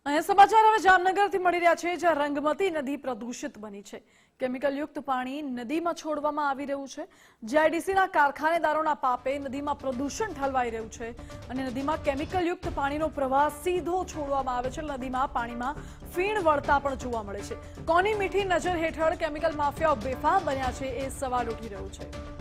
અહીંયા સમાચાર હવે જામનગરથી મળી રહ્યા છે, જ્યાં રંગમતી નદી પ્રદૂષિત બની છે। કેમિકલયુક્ત પાણી નદીમાં છોડવામાં આવી રહ્યું છે। જીઆઈડીસીના કારખાનેદારોના પાપે નદીમાં પ્રદૂષણ ઠલવાઈ રહ્યું છે અને નદીમાં કેમિકલયુક્ત પાણીનો પ્રવાહ સીધો છોડવામાં આવે છે। નદીમાં પાણીમાં ફીણ વળતા પણ જોવા મળે છે। કોની મીઠી નજર હેઠળ કેમિકલ માફિયાઓ બેફામ બન્યા છે, એ સવાલ ઉઠી રહ્યો છે।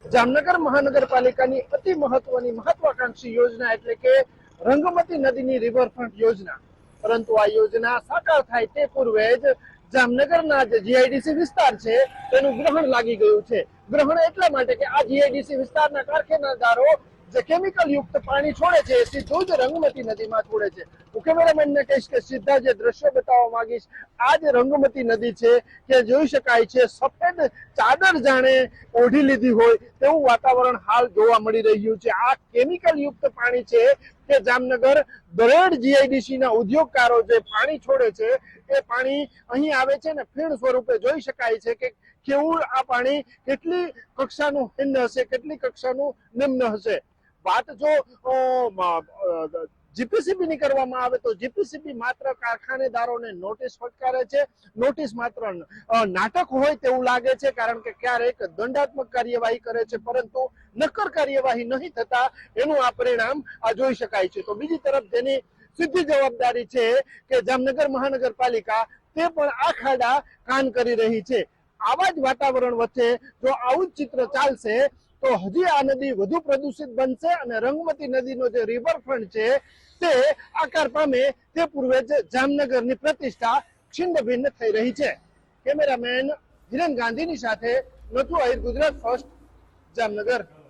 જામનગર મહાનગરપાલિકાની અતિ મહત્વની મહત્વાકાંક્ષી યોજના એટલે કે રંગમતી નદીની રિવરફ્રન્ટ યોજના, પરંતુ આ યોજના સાકાર થાય તે પૂર્વે જ જામનગરના જે જીઆઈડીસી વિસ્તાર છે તેનું ગ્રહણ લાગી ગયું છે। ગ્રહણ એટલા માટે કે આ જીઆઈડીસી વિસ્તારના કારખાનેદારો જે કેમિકલ યુક્ત પાણી છોડે છે એ સીધું જ રંગમતી નદીમાં છોડે છે। હું કેમેરામેનને કહીશ કે સીધા જે દ્રશ્યો બતાવવા માંગીશ, આ જે રંગમતી નદી છે ત્યાં જોઈ શકાય છે સફેદ ચાદર જાણે ઓઢી લીધી હોય તેવું વાતાવરણ હાલ જોવા મળી રહ્યું છે। આ કેમિકલ યુક્ત પાણી છે કે જામનગર દરેડ જીઆઈડીસી ના ઉદ્યોગકારો જે પાણી છોડે છે એ પાણી અહીં આવે છે ને ફીણ સ્વરૂપે જોઈ શકાય છે કે કેવું આ પાણી કેટલી કક્ષાનું હિન્ન હશે, કેટલી કક્ષાનું નિમ્ન હશે। વાત જો જીપીસીબી ની કરવામાં આવે તો જીપીસીબી માત્ર કારખાનેદારોને નોટિસ ફટકારે છે। નોટિસ માત્ર નાટક હોય તેવું લાગે છે, કારણ કે ક્યારેક દંડાત્મક કાર્યવાહી કરે છે, પરંતુ નક્કર કાર્યવાહી નહીં થતા એનું આ પરિણામ આ જોઈ શકાય છે। તો બીજી તરફ જેની સીધી જવાબદારી છે કે જામનગર મહાનગરપાલિકા, તે પણ આ ખાડા કાન કરી રહી છે। આવા જ વાતાવરણ વચ્ચે જો આવું જ ચિત્ર ચાલશે તો હજી આ નદી વધુ પ્રદૂષિત બનશે અને રંગમતી નદીનો જે રિવરફ્રન્ટ છે તે આકાર પામે તે પૂર્વે જ જામનગરની પ્રતિષ્ઠા છિન્ન ભિન્ન થઈ રહી છે। કેમેરામેન હિરેન ગાંધીની સાથે નથુ આહિર, ગુજરાત ફર્સ્ટ, જામનગર।